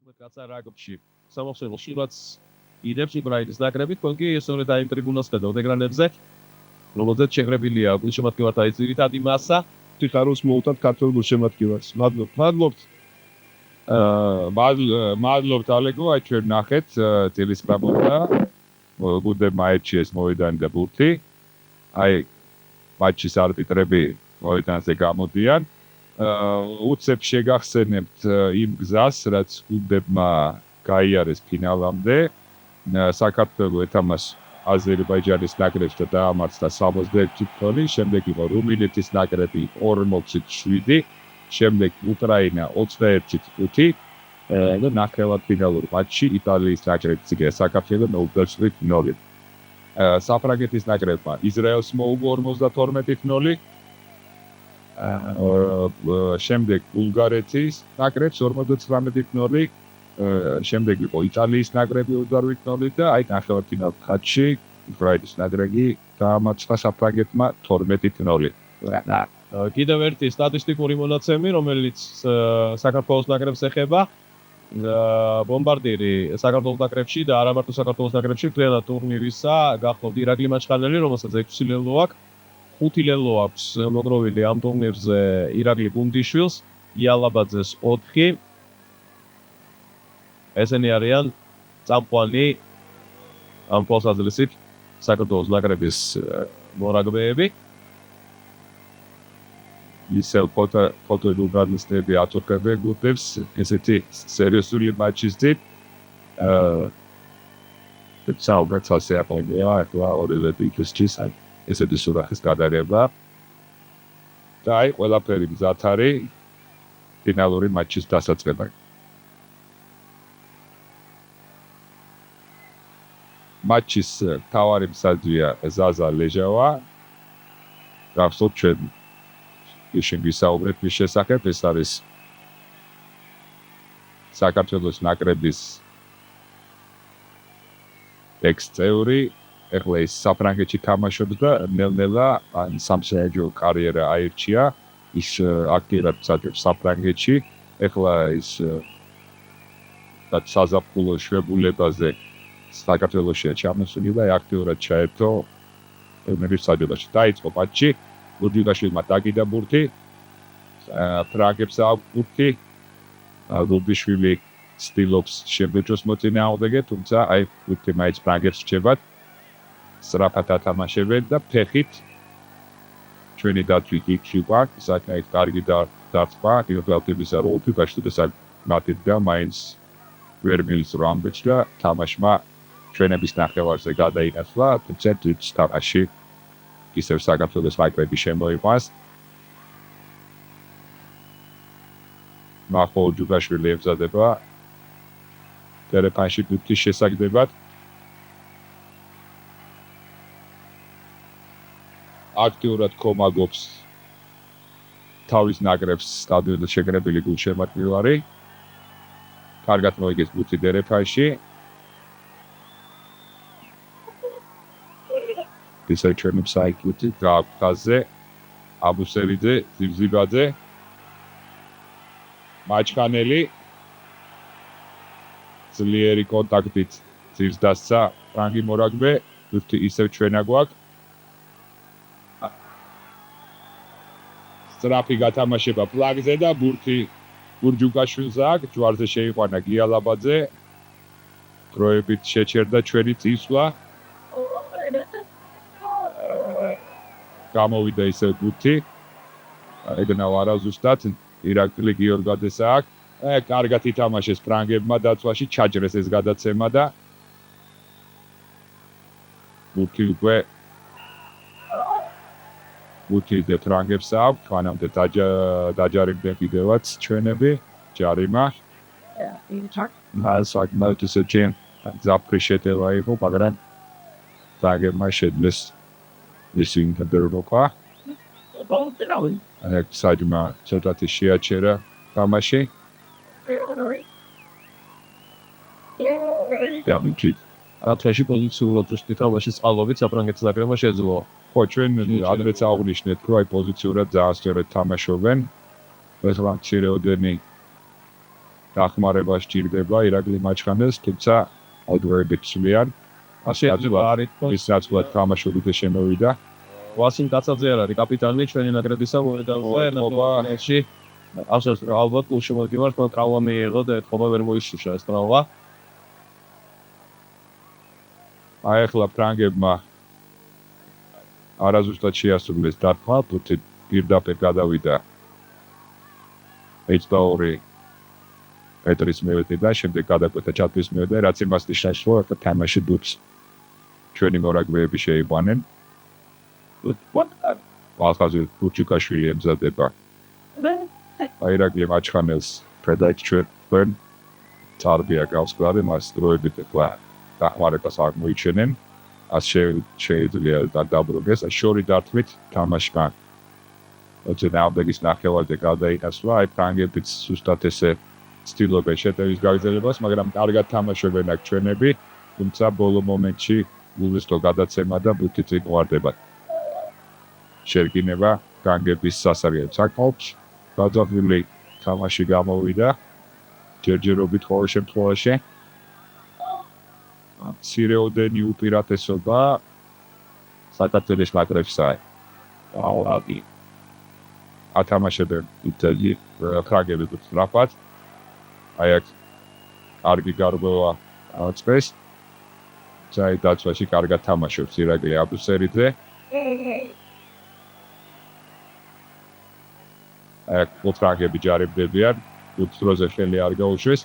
გაცარაგებში სამახსოვროშივაც იდებს იბრაილის ნაკრები თქვენ კი ესօრე და იმ ტრიბუნას ხედავთ ეკრანებზე რომელზეც შეგრებილია გულშემატკივართა ეს ძირითადი მასა თიხაროს მოუტად ქართულ გულშემატკივარს მადლობთ მადლობთ ალეგო აი ჩვენ ნახეთ წილის პრამოტა გუნდებმა აირჩიეს მოედანი და ბურთი აი მატჩის არბიტრები მოედანზე გამოდიან უცებ შეგახსენებთ იმ გზას რაც გუნდებმა გაიარეს ფინალამდე საქართველოს ეთამაშ აზერბაიჯანის ნაკრებს და დაამარცხა 61 თვალი, შემდეგ იყო რუმინეთის ნაკრები 47, შემდეგ უკრაინა 21-5 და ნახევარფინალურ მატჩში იტალიის ნაკრებს იგია საქართველოს 0-0. საფრანგეთის ნაკრებმა ისრაელს მოუგო 52-0. შემდეგ ბულგარეთის ნაკრებს 59-0. შემდეგ იყო იტალიის ნაკრები 28-0 და აი ნახევარფინალურ მატჩში უკრაინის ნაკრები დაამარცხა საფრანგეთმა 12-0. კიდევ ერთი სტატისტიკური მონაცემი რომელიც საქართველოს ნაკრებს ეხება ბომბარდირი საქართველოს ნაკრებში და არა მარტო საქართველოს ნაკრებში ყველა ტურნირისა გახლავთ ირაკლი მაჩხანელი რომელსაც 6 ლელო აქვს 5 ლელო აქვს მოგროვილი ამ ტურნირზე ირაკლი გუნდიშვილს იალაბაძეს 4 ესენი არიან წამყვანი ამ თვალსაზრისით საქართველოს ნაკრების მორაგბეები ისევ ფოტოჟურნალისტები აწუხებენ გუნდებს ესეთი სერიოზული მატჩის დიდ საუბრად ასე აპოლია ახლა ორივე ტიპის ესეთი სურათის გადარება და აი ყველაფერი მზად არის ფინალური მატჩის დასაწყებად მატჩის თავარი მსაჯია ზაზა ლეჟავა გახსოვთ ჩვენ ისინი ვისაუბრეთ მის შესახებ ეს არის საქართველოს ნაკრების ექს-წევრი ეხლა ის საფრანგეთში თამაშობს და ნელ-ნელა სამსაჯო კარიერა აირჩია ის აქტიურად მსაჯობს საფრანგეთში ეხლა ის საზაფხულო შვებულებაზე საქართველოსია ჩამოსული და აქტიურად ჩაერთო ეროვნების საჯობაში. დაიწყო მატჩი, ლუდვიგაშვილმა დაგიდა ბურთი, ფრანგებს აქვს ბურთი, ლუდვიშვილი ცდილობს შემბეჭოს მოწინააღმდეგე, თუმცა აი ბურთი მაინც ფრანგებს რჩებათ. სწრაფად ათამაშებენ და ფეხით ჩვენი დათვი იქნება, საკმაოდ კარგი დარტყმა, გეოგრაფიისა ლუდვიგაშვილს მათი და მაინც ვერ მიიწვია ამბეჭ და თამაშმა ჩვენების ნახევარზე გადაინაცვლა, თუმცა თამაში ისევ საქართველოს ნაკრები შემოიყვანს. მახო ჯუგაშვილი ემზადება თერეპაში ბურთის შესაგდებად. აქტიურად კომაგობს თავის ნაკრებს სტადიონზე შეგრებილი გულშემატკივარი. კარგად მოიგეს ბურთი დერეფაში. ისე ჩვენი საიქუთი გააკაზე აბუსერიძე ზიბზიბაძე მაჩხანელი ძლიერი კონტაქტით ძირს დასცა ფრანგი მორაგბე ბურთი ისევ ჩვენა გვაქვს სწრაფი გათამაშება პლაგზე და ბურთი გურჯუკაშვილს აქვს ჯვარზე შეიყვანა გიალაბაძე დროებით შეჩერდა ჩვენი წისვლა გამოვიდა ისე ბურთი ეგნავ არაზუსტად ირაკლი გიორგადეს აქვს კარგად ითამაშეს ფრანგებმა დაცვაში ჩაჯრეს ეს გადაცემა და ბურთი უკვე ბურთი და ფრანგებს აქვს ჩვენამდე დაჯარიმდნენ კიდევაც ჩვენები ჯარიმა საკმაოდ ისე ჩემ ზაფრიშეთელა იყო მაგრამ ფრანგებმა შეძლეს ისინი გადაეროვა. აი საჯმა ცოტათი შეაჩერა თამაში. აფრაში პოზიციურად უსტი თამაში წყალობით საფრანგეთის ნაკრებმა შეძლო. ხო ჩვენ ადრეც აღვნიშნეთ რომ აი პოზიციურად ძალიან სწორად თამაშობენ. ეს რა მცირეოდენი დახმარება სჭირდება ირაკლი მაჩხანელს, თუმცა აუდვერებით სვლიან. ასე არის ის რაც ვთქვათ თამაშობით შემოვიდა. ვასილ კაცაძე არ არის კაპიტანი ჩვენი ნაკრებისა მოედანზე ნაკრებში. ასოს ალბათ უშემოდგებართ, მაგრამ ტრავმა მიიღო და ეთქობა ვერ მოიშუშა ეს ტრავმა. აი ახლა ფრანგებმა არაზუსტად შეასრულეს დარტყმა, თუმცა პირდაპირ გადავიდა 1-2 მეტრის მევეთე და შემდეგ გადაკვეთა ჩათვის მევეთე, რაც იმას ნიშნავს, რომ თამაში დუც ჩვენი მორაგბეები შეიყვანენ. ახალგაზრდა კუჩიკაშვილი ემზადება. აირაკლი მაჩხანელს ფრედაიქ ჩვენ თარბია გავს კლავი მას დროებით ახლა დახმარებას არ მოიჩენენ. ას შეიძლება დაბრუნდეს შორი დარტყმით თამაშმა. ოჩე დააბეგის ნახევარზე გადაინაცვლა, აი ფრანგებიც სუსტად ესე ცდილობენ შეტევის გაგრძელებას, მაგრამ კარგად თამაშობენ აქ ჩვენები, თუმცა ბოლო მომენტში გულისто გადაცემა და ბუთით იყვარდება. შერკინება ფრანგების სასარგებლო საკმაოდ გაძაბული თამაში გამოვიდა. ჯერჯერობით ყოველ შემთხვევაში მცირეოდენი უპირატესობა საქართველოს ნაკრებსა. აუადი ათამაშებენ იტალი ფრანგები ვსწრაფად. აი აქ კარგი გარღვევა აღწევს. ძაი დაცვაში კარგად თამაშობს ირაკლი აბუსერიძე. აქ ფრანგები ჯარებდებიან, უცროზე ხელი არ გაუშვეს.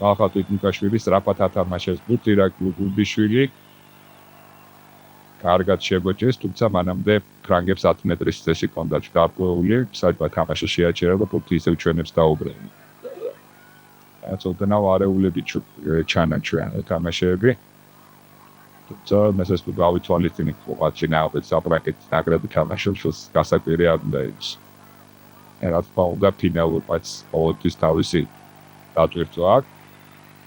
ახლა ტიტნიკაშვილი სწრაფად ათამაშებს ირაკლი გუნდიშვილი. კარგად შეგვეჭეს, თუმცა მანამდე ფრანგებს 10 მეტრის წესი ჰქონდათ გარკვეული, საერთოდ თამაში შეაჩერა და ფუქი ისევ ჩვენებს დაუბრუნდა. აცოდნა ვარეულები ჩანაჩვენ თამაშები. თუმცა მესეს თუ გავითვალისწინეთ, რომ ჩინაობეთ საფრანგეთ ნაკრები თამაშობს გასაკვირი არ უნდა იყოს. ერთ პაუდა ფინალურ პატს ყოველთვის თავისი დატვირთვა აქვს.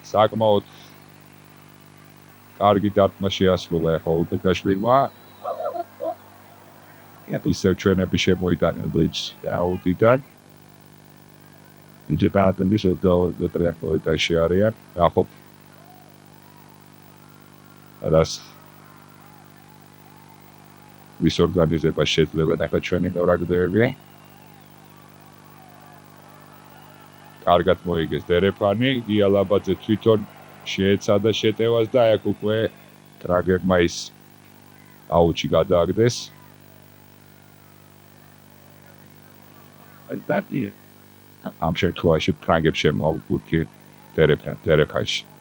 საკმაოდ კარგი დარტყმა შეასრულა ხოლტეკაშვილმა. ისევ ჩვენები შემოიტანენ ბლიც აუდიდან. ინჯებატენის და ტრიაკოიტაში არიან. ახლა რას ვის ორგანიზება შეიძლება და ჩვენი მორაგბეები კარგად მოიგეს დერეფანი, იალაბაძე თვითონ შეეცადა შეტევას და აქ უკვე ტრაგერმა ის აუჩი გადააგდეს. ამ შემთხვევაში ფრანგებს შემოუგუქი დერეფანში.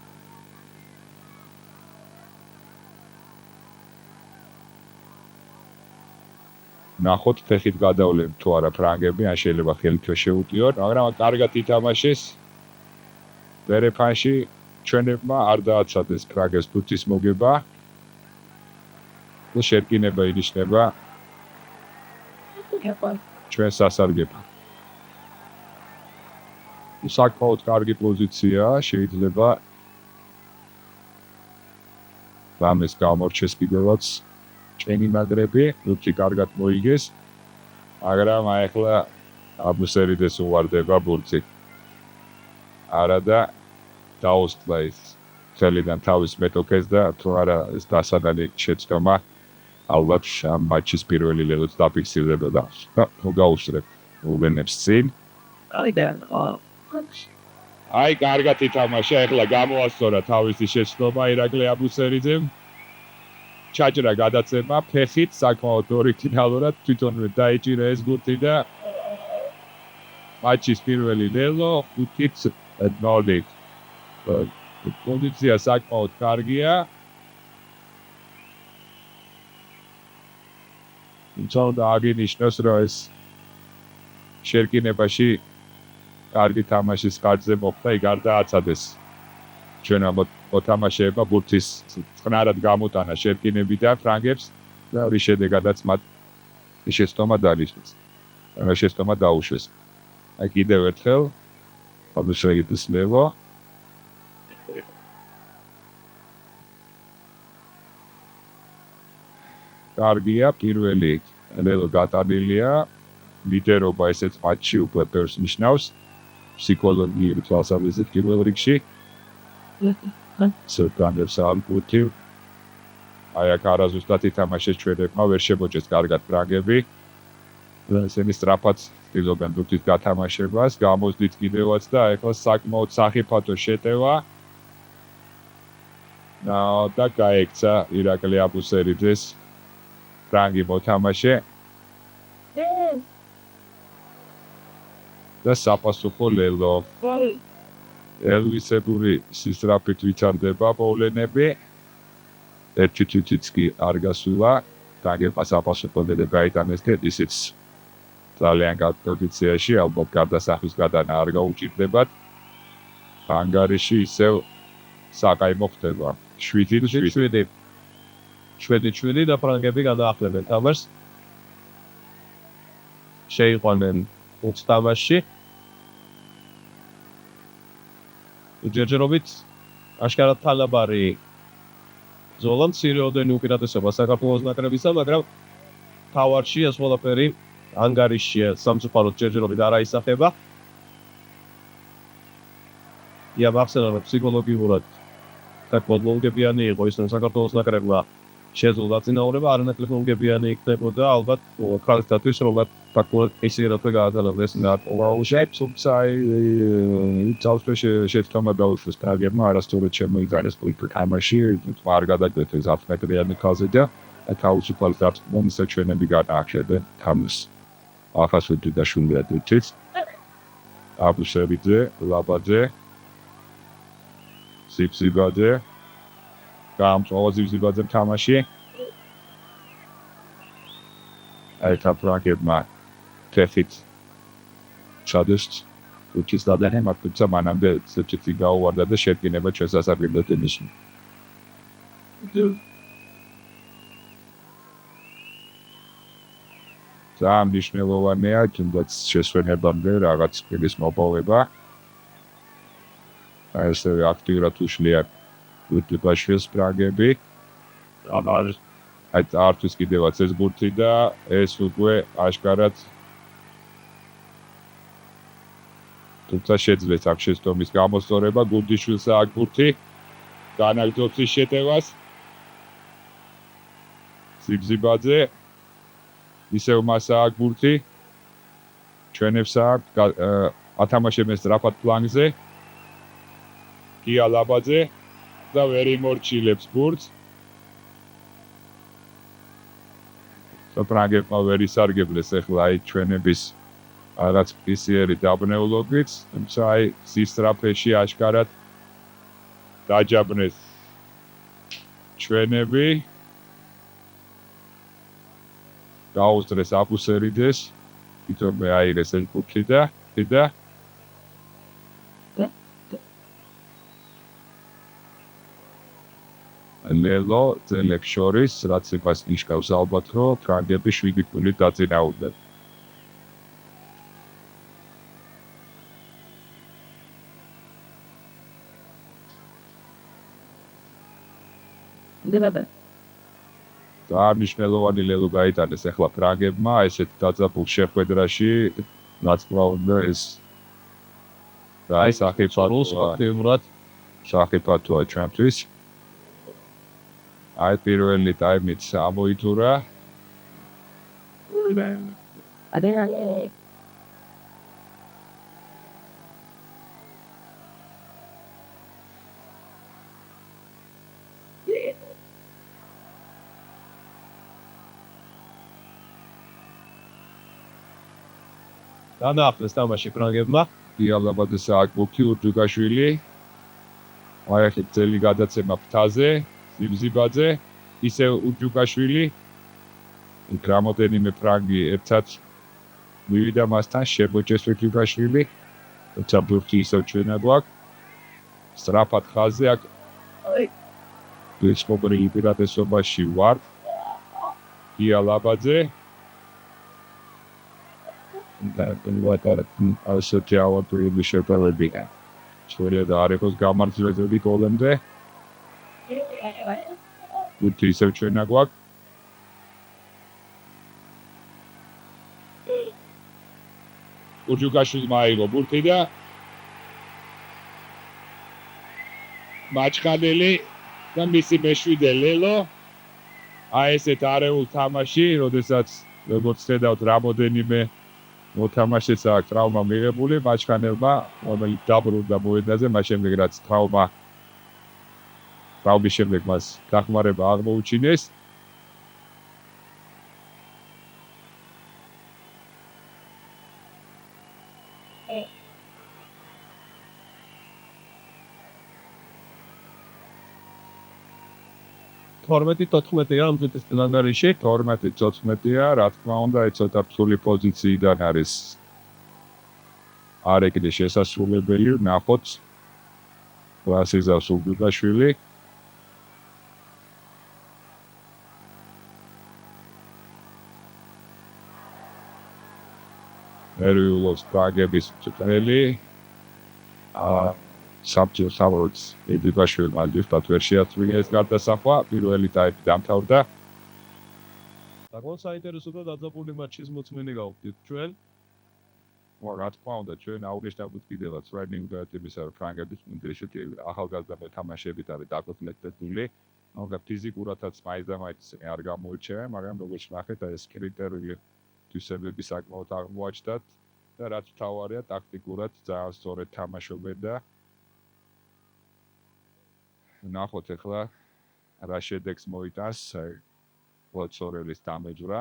ნახოთ ფეხით გადავლენ თუ არა ფრანგები, ან შეიძლება ხელით შეუტიონ, მაგრამ კარგად ითამაშეს. დერეფანში ჩვენებმა არ დააცადეს ფრანგებს თუთის მოგება. შერკინება ინიშნება ჩვენ სასარგებლო. საკმაოდ კარგი პოზიცია შეიძლება რამეს გამორჩეს კიდევაც ჩვენი მაგრები, რუჩი კარგად მოიგეს, მაგრამ აი ახლა აბუსერიდეს უვარდება ბურთი. არა და დაუსწლა ის ხელიდან თავის მეტოქეს და თუ არა ეს დასადალი შეცდომა ალბათ ამ მატჩის პირველი ლელოც დაფიქსირდება. ნუ გაუსწრებ უბენებს წინ. აი კარგად ითამაშა, ახლა გამოასწორა თავისი შეცდომა ირაკლი აბუსერიძემ. ჩაჭრა გადაცემა ფეხით საკმაოდ ორიგინალურად თვითონ დაიჭირა ეს გუნდი და მატჩის პირველი ლელო 5-0. კონდიცია საკმაოდ კარგია. თუმცა აღინიშნოს რომ ეს შერკინებაში კარგი თამაშის კარზე მოხდა, იქ არ დააცადეს. ჩვენ მოთამაშეებმა ბურთის წყნარად გამოტანა შერკინებიდან ფრანგებს და რის შედეგადაც მათ შეცდომა დანიშნეს. შეცდომა დაუშვეს. აი კიდევ ერთხელ აბუსერიძის ლევო კარგია, პირველი ლელო გატანილია, ლიდერობა ესეც მატჩი უკვე პერს ნიშნავს. ფსიქოლოგიური თვალსაზრისით პირველ რიგში. სერგანებს ალკუთი. აი აქ არაზუსტად ითამაშეს ჩვენებმა, ვერ შემოჭეს კარგად ფრანგები. ესენი სწრაფად ცდილობენ დუქის გათამაშებას, გამოსდით კიდევაც და ეხლა საკმაოდ სახიფათო შეტევა. და გაექცა ირაკლი აბუსერიძეს ფრანგი მოთამაშე. და საპასუხო ლელო. ელვისებური სისწრაფით ვითარდება პოვლენები. ერთი თვითიც კი არ გასულა. დაგება საპასუხო ლელე გაიტანეს და ისიც ძალიან კარგ პოზიციაში, ალბათ გარდასახვის გადანა არ გაუჭირდებათ. ანგარიში ისევ საკაიმო ხდება. 7-7. 7-7 და ფრანგები გადაახლებენ თამაშს. შეიყვანენ 20 თამაშში. ჯერჯერობით აშკარად თანაბარი ზოლა მცირეოდენი უპირატესობა საქართველოს ნაკრებისა, მაგრამ თავარში ეს ყველაფერი ანგარიშია სამწუხაროდ ჯერჯერობით არ აისახება. მახსენებთ ფსიქოლოგიურად საკმაოდ მომგებიანი იყო ის, რომ საქართველოს ნაკრებმა შეძლო დაწინაურება, არანაკლებ მომგებიანი იქნებოდა ალბათ ქალისათვის, რომ საკმაოდ ისერათვე გაატარებდეს ნაკრებს, თუმცა შეცდომა დაუშვეს ფრანგებმა, არასდროს შემოიდგინეს თამაში, არ გადაგვეცეს 10 მეტრიანი ქალზე და თავისუფალ მომსა ჩვენები გადაახშებენ თამაშს. ახასვედი და შუნდიადეჩიც. აბუსერიძე, ლაბაძე, სიფსიბაძე, გამწვავა სიფსიბაძე თამაში. აითა ფრანგებმა თეთრით ჩადეს უჩის დადანა თუმცა მანამდე ცეჩი გაუვარდა და შედგენება შესაძლებლად ენიშნა. ძალიან მნიშვნელოვანია თუნდაც შესვენებამდე რაღაც პირის მოპოვება. აი ესე აქტიურად უშლიან უტიპაშვილს ფრანგები. აი ართვის კიდევაც ეს ბურთი და ეს უკვე აშკარად თუმცა შეძლეს აქ შეცდომის გამოსწორება გუნდიშვილს აქ ბურთი განაგრძობს ის შეტევას. სიბზიბაძე ისევ მასა აქ ბურთი ჩვენებს აქ ათამაშებენ სწრაფად ფლანგზე. გია ლაბაძე და ვერ იმორჩილებს ბურთს. საფრანგებმა ვერ ისარგებლეს ახლა აი ჩვენების რაღაც პისიერი დაბნეულობით, თუმცა აი სისწრაფეში აშკარად დაჯაბრეს ჩვენები. გაუსწრეს აბუსერიძეს, თვითონვე აიღეს ეს ბურთი და ლელო ძელებს შორის, რაც იმას ნიშნავს ალბათ, რომ ფრანგები 7 გოლით დაწინაურდნენ. ძალიან მნიშვნელოვანი ლელო გაიტანეს ახლა ფრანგებმა, ესეთ დაძაბულ შეხვედრაში, რაც პრაუნდა ეს და აი სახიფათოა ჩვენთვის. აი პირველი ტაიმით ამოითურა. დააახლეს თამაში ფრანგებმა. დიალაბაძეს აქ ბურთი ურჯუგაშვილი. აი ახლა ძელი გადაცემა ფთაზე. სიბზიბაძე, ისე ურჯუგაშვილი. გრამოდენიმე ფრანგი ერთად მივიდა მასთან, შემოჭეს ურჯუგაშვილი. თუმცა ბურთი ისევ ჩვენა გვაქვს. სწრაფად ხაზზე აქ ბეჭდობრი უპირატესობაში ვარ. დიალაბაძე. და ასეთი ავადმყოფი შეფერებია. შეიძლება და არ იყოს გამარჯვებული გოლემდე. ბურთი ისევ ჩვენა გვაქვს. ურჯუგაშვილმა აიღო ბურთი და მაჩხანელი და მისი მეშვიდე ლელო. აი ესეთ არეულ თამაში, როდესაც როგორც ხედავთ, რამოდენიმე მოთამაშეს აქვს ტრავმა მიღებული, მაჩხანელმა, რომელიც დაბრუნდა მოედანზე, მას შემდეგ რაც ტრავმის შემდეგ მას დახმარება აღმოუჩინეს. თორმეტი 14-ია ამ წუთის წინანდარიში. 12-14-ია, რა თქმა უნდა, ცოტა რთული პოზიციიდან არის არეკიდეს შესასრულებელი, ნახოთ. კლასიზავს უგუდაშვილი. ერიულოს პრაგების წელი. საბჭო საბოლოოდ ედიბაშვილმა ზუსტად ვერ შეაწყვია ეს გარდასახვა, პირველი ტაიმი დამთავრდა. საკმაოდ საინტერესო და დაძაბული მატჩის მოწმენი გავხდით ჩვენ. რა თქმა უნდა, ჩვენ აუგესტავთ კიდევაც რაინინგ დაატებისა ფრანგების ინტერესში ახალგაზრდა მოთამაშეებით არის დაკონექტებული. მაგრამ ფიზიკურადაც მაინც და მაინც არ გამოირჩევა, მაგრამ როგორც ნახეთ, ეს კრიტერიული თვისებები საკმაოდ აღმოაჩნდათ და რაც მთავარია, ტაქტიკურად ძალიან სწორად თამაშობენ და ნახოთ ახლა რა შედეგს მოიტანს პლოცორელის დამეჯვრა.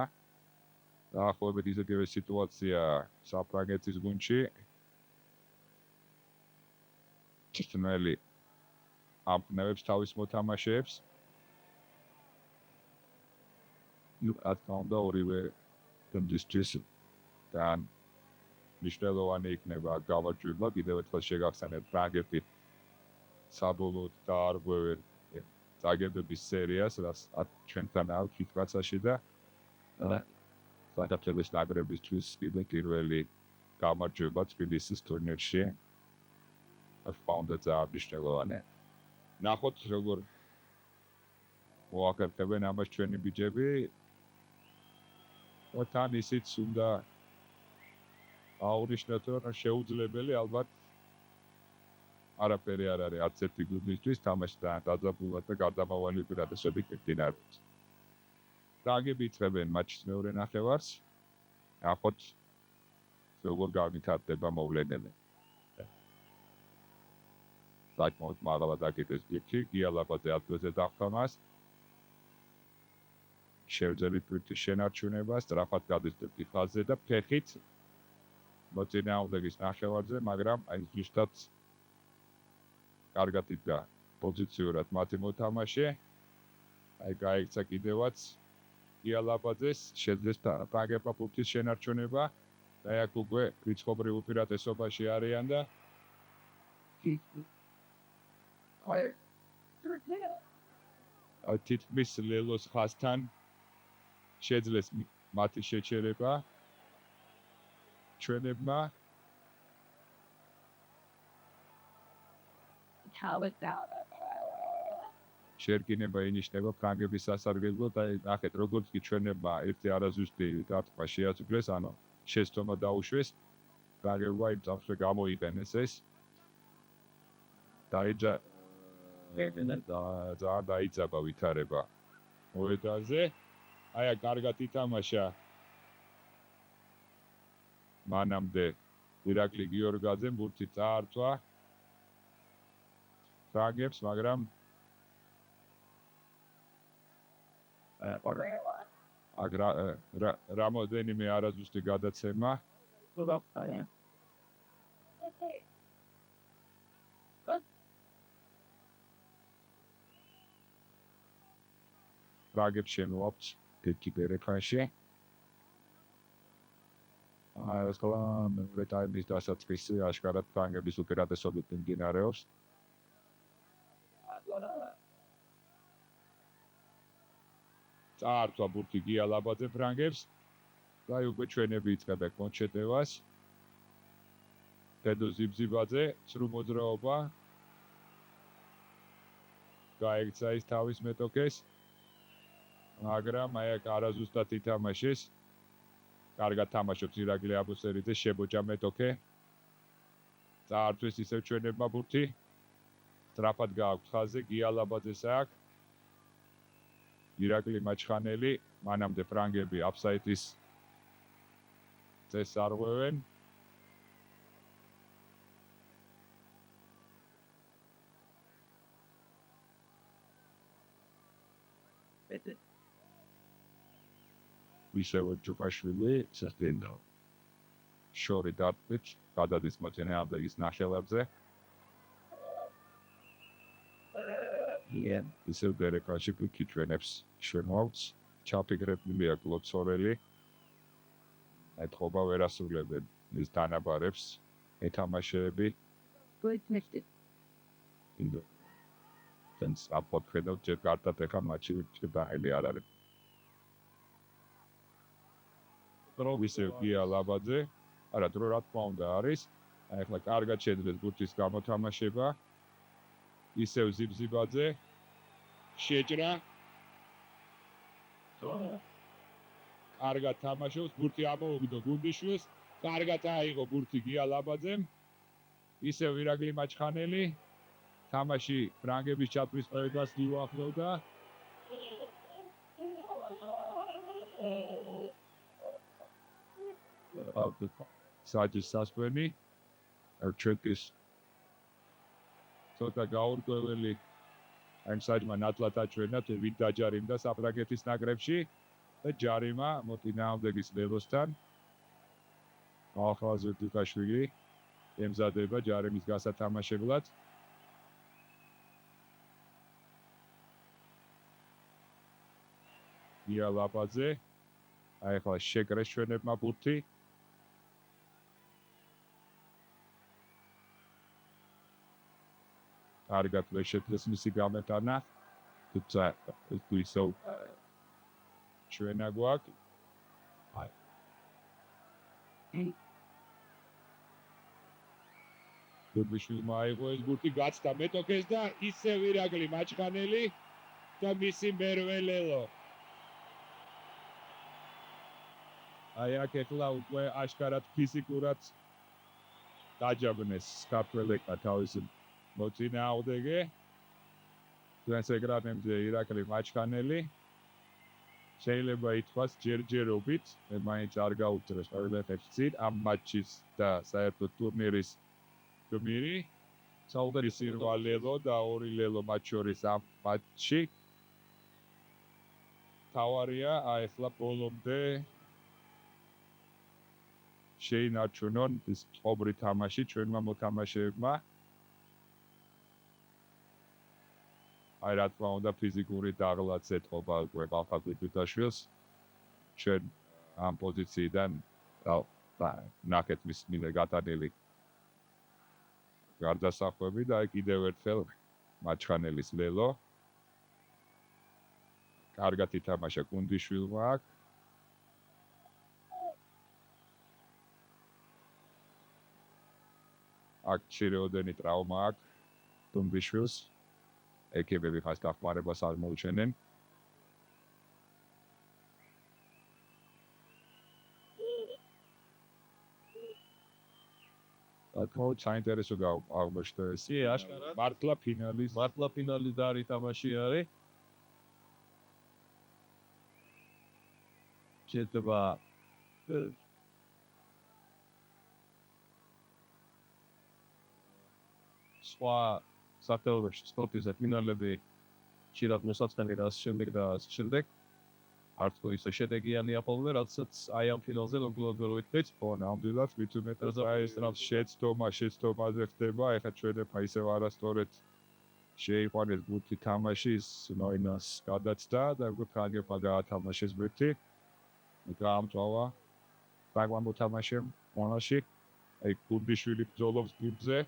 დაახლოებით ისეთივე სიტუაცია საფრანგეთის გუნდში. ჩრთმელი ამპნევებს თავის მოთამაშეებს. რა თქმა უნდა, ორივე გუნდისთვის და მნიშვნელოვანი იქნება გავაჭრება, კიდევ ერთხელ შეგახსენებთ ფრანგები საბოლოოდ დაარღვევენ წაგებების სერიას, რაც ჩვენთან აქვს სიტუაციაში და საქართველოს ნაკრებისთვის კიდევ პირველი გამარჯვება თბილისის ტურნირში. ფაუნდა ძალიან მნიშვნელოვანია. ნახოთ როგორ მოახერხებენ ამას ჩვენი ბიჭები. თან ისიც უნდა აუნიშნოთ, რომ შეუძლებელი ალბათ არაფერი არ არის არც ერთი გუნდისთვის თამაშთან დაძაბულად და გარდამავალი პირადესობით მიმდინარეობს. ფრანგები იწევენ მატჩის მეორე ნახევარს. ნახოთ როგორ განვითარდება მოვლენები. საკმაოდ მაღლა დაკეტეს ბიჭი, გიალაბაძე ადგილზე დახვამას. შევძელით ბიჭის შენარჩუნებას, სწრაფად გადაიჭრით ხაზზე და ფეხით მოწინააღმდეგის ნახევარზე, მაგრამ აი ზუსტად კარგად იდგა პოზიციურად მათი მოთამაშე. აი გაიქცა კიდევაც გიალაბაძეს, შეძლეს ფრანგებმა ფუტის შენარჩუნება და აქ უკვე რიცხობრივ უპირატესობაში არიან და აი თითქმის ლელოს ხაზთან შეძლეს მათი შეჩერება ჩვენებმა. შერკინება ინიშნება ფრანგების სასარგებლოდ და ნახეთ როგორც კი ჩვენებმა ერთი არაზუსტი დარტყმა შეაწუქრეს, ანუ შეცდომა დაუშვეს, ფრანგებმა იმ წამსვე გამოიყენეს ეს. ძალიან დაიძაბა ვითარება მოედანზე. აი აქ კარგად ითამაშა მანამდე ირაკლი გიორგაძემ ბურთი წაართვა ფრანგებს, მაგრამ რამოდენიმე არაზუსტი გადაცემა. ფრანგებს შემოაქვთ კიბერექანში. ეს ყველა მეორე ტაიმის დასაწყისი აშკარად ფრანგების უპირატესობით მიმდინარეობს. წაართვა ბურთი გიალაბაძე ფრანგებს და უკვე ჩვენები იწყებენ კონჩეტევას. დედო ზიბზიბაძე, ცრუ მოძრაობა. გაიქცა ის თავის მეტოქეს. მაგრამ აი აქ არაზუსტად ითამაშეს. კარგად თამაშობს ირაკლი აბუსერიძე, შებოჭა მეტოქე. წაართვეს ისევ ჩვენებმა ბურთი. სწრაფად გააქვთ ხაზზე, გია ლაბაძეს აქვს. ირაკლი მაჩხანელი, მანამდე ფრანგები აფსაიდის წესს არღვევენ. ვისევ ჯუპაშვილი სასტენდო. შორი დარტყით, გადადის მოწინააღმდეგის ნახევარზე. ისევ დერეკაში კიჩვენებს შემოვს, ჩაფიქრებულია კლოცორელი. ეთყობა ვერ ასრულებენ ის დანაბარებს, ეთამაშეები. ინდო. თენს აპოთხედავ ჯერ კარტად ეხა მატჩი დაელი არ არის. ისევ გია ლაბაძე, არა დრო რა თქმა უნდა არის. ახლა კარგად შეძლეს გუნდის გამოთამაშება. ისევ ზიბზიბაძე შეჭრა კარგად თამაშობს გუნდი ამოუგდო გუნდიშვილს კარგად აიღო გუნდი გია ლაბაძემ ისევ ირაკლი მაჩხანელი თამაში ფრანგების ჩათვლის პროექტს მიუახლოვდა საჯის სასწვენი არჩეკის ცოტა გაურკვეველი ამ საჯმა ნათლად აჩვენა ვინ დაჯარიმდა საფრანგეთის ნაკრებში და ჯარიმა მოწინააღმდეგის ლევოსთან ახალაზრდა დიკაშვილი ემზადება ჯარიმის გასათამაშებლად გია ლაბაძე ახლა შეკრეს ჩვენებმა ბურთი კარგად ვერ შეძლეს მისი გამეტანა თუმცა ისო ჩვენა გვაქვს გუბიშვილმა აიღო ეს ბურთი გაცდა მეტოქეს და ისევ ირაკლი მაჩხანელი და მისი მერველელო აი აქ ეხლა უკვე აშკარად ფიზიკურად დაჯაბნეს საქართველოს თავისი მოწინააღმდეგე ჩვენს ეკრანებზე ირაკლი მაჩხანელი შეიძლება ითქვას ჯერჯერობით მე მაინც არ გაუწრეს ყველაფერში ამ მატჩის და საერთოდ ტურნირის გმირი საუბარი სირვალელო და ორი ლელო მათ შორის ამ მატჩში თავარია ახლა ბოლომდე შეინარჩუნონ ის ყოფრი თამაში ჩვენმა მოთამაშეებმა აი რა თქმა უნდა ფიზიკური დაღლაც ეთყობა უკვე ბალხაკვიტაშვილს ჩვენ ამ პოზიციიდან ნაკეთ მის მინდა გატანილი გარდასახვევი და კიდევ ერთხელ მაჩხანელის ლელო კარგად ითამაშა გუნდიშვილმა აქ აქ ჩირეოდენი ტრავმა აქვს გუნდიშვილს ეკებები ხას დახმარებას არ მოუჩენენ აკმო საინტერესო აღმოჩნდა ეს აშკარად მართლა ფინალის და არის თამაში არის შეიძლება სხვა საფრთხეებში სპორტის ფინალები შეიძლება მოსაწყენი და შემდეგ და შემდეგ არც თუ ისე შედეგიანი აპოლვე რაცაც აი ამ ფინალზე ლოგლოგორო ვიტყვით ნამდვილად მითუმეტეს აი ეს რამ შეცდომაზე ხდება ეხლა ჩვენებმა ისევ არასწორად შეიყვანეს გუთი თამაში ის ნოინას გადაცდა და უკვე ფრანგებმა გაათამაშეს ბურთი გაამწვა ფრანგმა მოთამაშემ მონაში აი გუნდიშვილი ბრძოლობს გუნდზე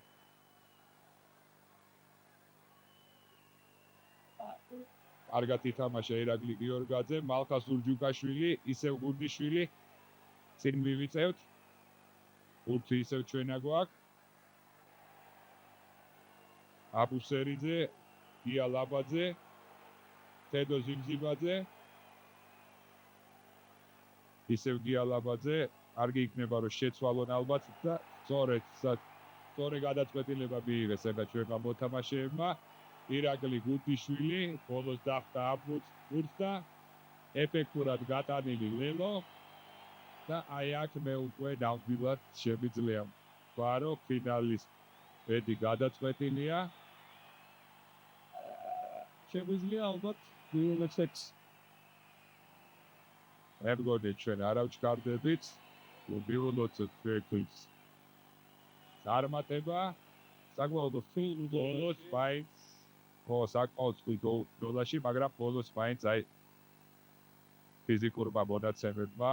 კარგად ითამაშა ირაკლი გიორგაძე, მალხას ურჯუკაშვილი, ისევ გუნდიშვილი წინ მივიწევთ. უთი ისევ ჩვენა გვაქვს. აბუსერიძე, გია ლაბაძე, თედო ზიბზიბაძე. ისევ გია ლაბაძე, კარგი იქნება რომ შეცვალონ ალბათ და სწორედ სწორი გადაწყვეტილება მიიღეს ეხლა ჩვენმა მოთამაშეებმა. ირაკლი გუდიშვილი ბოლოს დახვდა აბუც და ეფექტურად გატანილი ლელო და აი აქ მე უკვე ნამდვილად შემიძლია ვთქვა, რომ ფინალის ბედი გადაწყვეტილია. შეგვიძლია ალბათ ვიულეცექს მეგონი ჩვენ არ ავჩქარდებით, ვიულოცეთ ჩვენთვის წარმატება, საკმაოდ ბოლოს მაინც საკმაოდ ბოლოში, მაგრამ ბოლოს მაინც აი ფიზიკურმა მონაცემებმა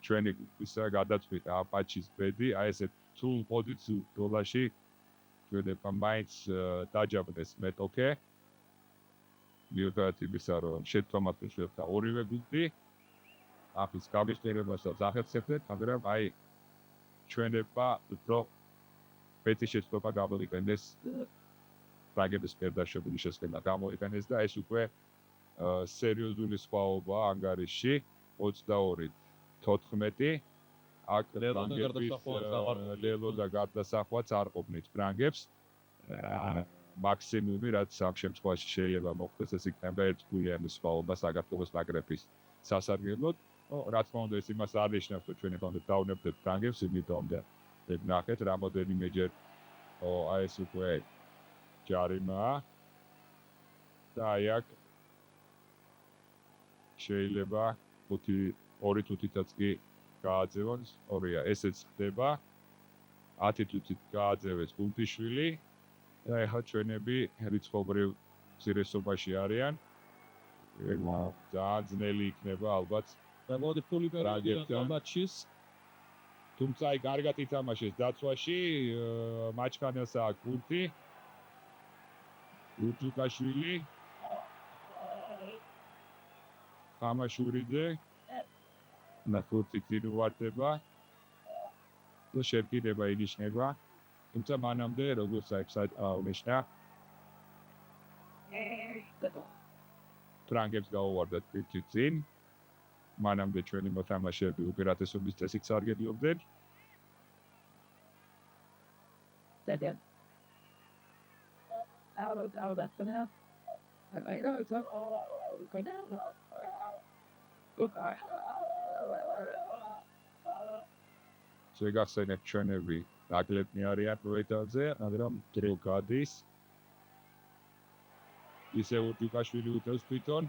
ჩვენი ისა გადაწყვიტა ამ მატჩის ბედი, აი ესეთ თულ პოზიციურ ბოლოში ჩვენებმა მაინც დაჯაბდეს მეტოქე. მიუხედავად იმისა, რომ შეცდომად შეხვდა ორივე გუნდი, ამის გამიშტერებასაც ახერხებდეთ, მაგრამ აი ჩვენებმა უფრო მეტი შეცდომა გამოიყენეს ფრანგების პერდაშობილი შესყიდვა გამოიყენეს და ეს უკვე სერიოზული სხვაობა ანგარიში 22-14 აქ ლელო და გარდასახვაც არ ყოფნით ფრანგებს მაქსიმუმი რაც ამ შემთხვევაში შეიძლება მოხდეს ეს იქნება ერთგულიანი სხვაობა საქართველოს ნაკრების სასარგებლოდ რა თქმა უნდა ეს იმას არ ნიშნავს რომ ჩვენ ეხლა დავნებდეთ ფრანგებს იმიტომ და ნახეთ რამოდენიმეჯერ აი ეს უკვე ჯარიმა და აი აქ შეიძლება ორი თუთითაც კი გააძევონ ორია ესეც ხდება 10 თუთით გააძევეს გუნდიშვილი და ეხლა ჩვენები რიცხობრივ მცირესობაში არიან ძალიან ძნელი იქნება ალბათ და მოდი ფული პერიოდიდან მატჩის თუმცა აი კარგად ითამაშეს დაცვაში მაჩხანელსა აქვს გუნდი უტუკაშვილი ხამაშურიძე ნახუთი ვარდება და შეფირება ინიშნება თუმცა მანამდე როგორც საერთოდ აღნიშნა ფრანგებს გაუვარდათ პირთი წინ მანამდე ჩვენი მოთამაშეები უპირატესობის წესით სარგებლობდნენ შეგახსენებთ ჩვენები ნაკლებნი არიან პროექტზე, მაგრამ დრო გადის ისე უტიკაშვილი უტევს თვითონ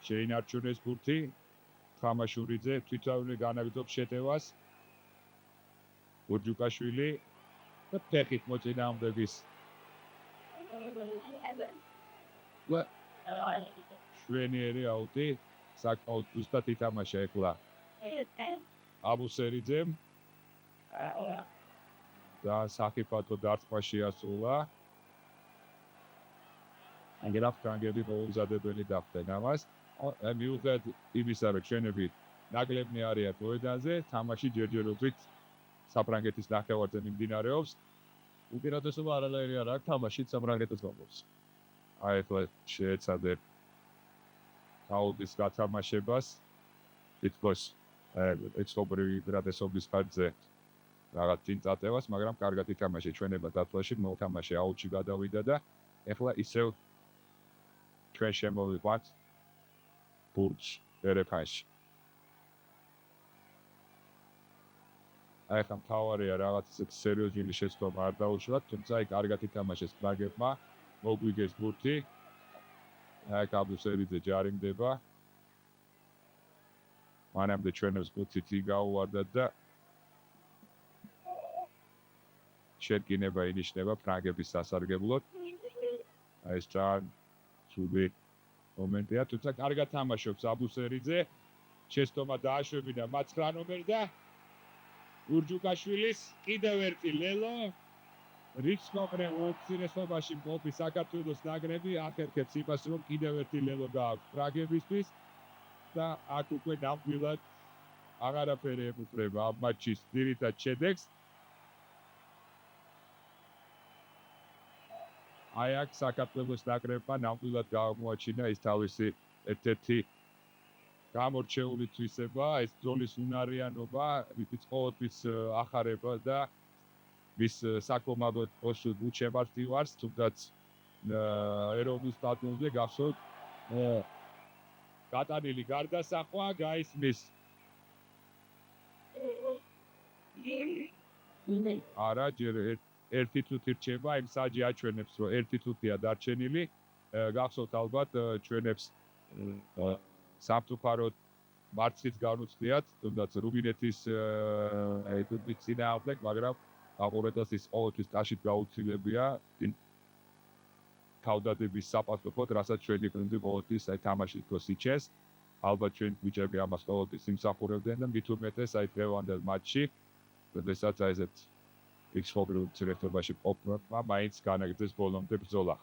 შეინარჩუნეს ბურთი ხამაშურიძე თვითონ განაგრძობს შეტევას ურჯუკაშვილი და ფეხით მოწინააღმდეგის შვენიერი აუტი საკმაოდ ზუსტად ითამაშა ეხლა აბუსერიძემ და საფრანგეთო დარტყმა შეასრულა აგერაფ ფრანგები მოუზადებელი გახდნენ ამას მიუხედავად იმისა რომ ჩვენები ნაკლებნი არიან მოედანზე თამაში ჯერჯერობით საფრანგეთის ნახევარზე მიმდინარეობს უპირატესობა არანაირი არ აქვს თამაშით საფრანგეთის გუნდს აი ახლა შეეცადეთ აუდის გათამაშებას თითქოს ეცნობრივი უპირატესობის ხარჯზე რაღაც წინ წატევას მაგრამ კარგად ითამაშე ჩვენება დათვლაში მოთამაშე აუტში გადავიდა და ახლა ისევ ჩვენ შემოვიყვანთ ბურჯ ერეფანში აი ხომ თავარია რაღაც სერიოზული შეცდომა არ დაუშვათ თუმცა აი კარგად ითამაშეს ფრანგებმა მოგვიგეს ბურთი აი კაბუსერიძე ჯარიმდება მანამდე ჩვენებს ბურთით გაუვარდათ და შეკინება ინიშნება ფრანგების სასარგებლოდ აი ეს ძალიან ცუდი მომენტია თუმცა კარგად თამაშობს აბუსერიძე შეცდომა დააშვებინა მათ-9 ნომერი და ურჯუკაშვილის კიდევ ერთი ლელო რიცხობრივ უცირესობაში მყოფი საქართველოს ნაკრები ახერხებს იმას რომ კიდევ ერთი ლელო გააქვს ფრანგებისთვის და აქ უკვე ნამდვილად აღარაფერი ეკუთვნება ამ მატჩის ძირითად შედეგს აი აქ საქართველოს ნაკრებმა ნამდვილად გამოაჩინა ის თავისი ერთ-ერთი გამორჩეული თვისება, ეს ძოლის უნარიანობა, რითიც ყოველთვის ახარება და მის საკომანდო პოსტში გუჩემართი ვარს, თუნდაც ეროვნულ სტადიონზე გახსოვთ გატანილი გარდასახვა გაისმის არა ჯერ ერთი თუთი რჩება, იმ საჯი აჩვენებს, რომ ერთი თუთია დარჩენილი. გახსოვთ ალბათ ჩვენებს სამწუხაროდ მარცხით განუცდიათ, თუნდაც რუბინეთის ეტუდის წინააღმდეგ, მაგრამ აყურებელს ის ყოველთვის ტაშით გაუცილებია თავდადების საპასუხოდ, რასაც ჩვენი გუნდი ყოველთვის აი თამაშით თქოს იჩეს. ალბათ ჩვენ ბიჭები ამას ყოველთვის იმსახურებდნენ და მით უმეტეს აი დღევანდელ მატჩში, როდესაც აი ესეთ ექსპორტულ ცერტობაში ყოფნა მაინც განაგრძეს ბოლომდე ბრძოლა.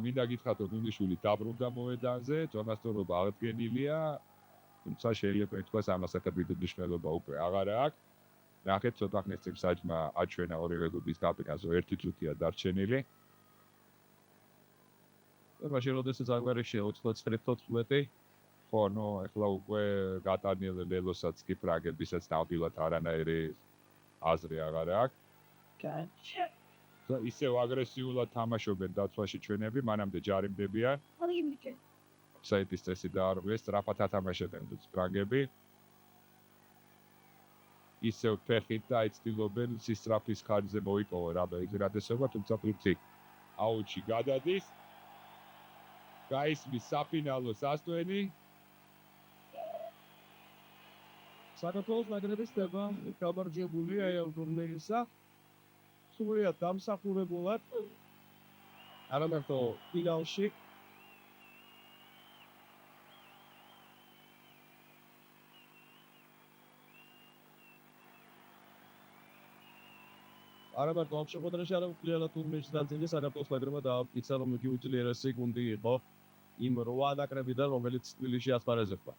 მინდა გითხრათ, რომ გუნდიშვილი დაბრუნდა მოედანზე, თორნასწორობა აღდგენილია, თუმცა შეიძლება ითქვას ამას საკუთრივ მნიშვნელობა უკვე აღარ აქვს. ნახეთ, ცოტა ხნის წინ საჯმა აჩვენა ორივე გუნდის კაპიტანს, რომ ერთი თუთია დარჩენილი. მაშინ როდესაც აგვარიშია 29-14 ხო, ნუ ახლა უკვე გატანილი ლელოსაც კი ფრაგებისაც ნამდვილად არანაირი აზრი აღარ აქვს. და ისევ აგრესიულად თამაშობენ დაცვაში ჩვენები, მანამდე ჯარიმდებიან. საიტის წესი დაარღვიეს, სწრაფად ათამაშებენ ფრაგები. ისევ ფეხით და იცდილობენ სისწრაფის ხარჯზე მოიპოვონ რამე იგრადესობა, თუმცა პრინციპი აუჩი გადადის. გაისმის საფინალო სასტვენი. საქართველოს ნაკრების ხდება გამარჯვებულია ამ ტურნირისა. სრულიად დამსახურებულად არა მარტო ფინალში არა მარტო ამ შეხვედრაში, არამედ მთლიანად ტურნირში ნაწილი საქართველოს ნაკრებმა დაამტკიცა, რომ იგი უძლიერესი გუნდი იყო იმ 8 ნაკრებიდან, რომელიც თბილისში ასპარეზებდა.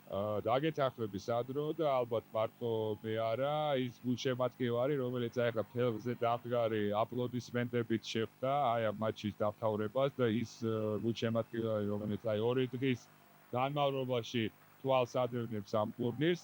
დაგეთანხმები სადრო და ალბათ მარტო მე არა, ის გულშემატკივარი, რომელიც აი ახლა ფელზე დამდგარი აპლოდისმენტებით შეხვდა აი ამ მატჩის დამთავრებას და ის გულშემატკივარი, რომელიც აი 2 დღის განმავლობაში თვალს ადევნებს ამ ტურნირს.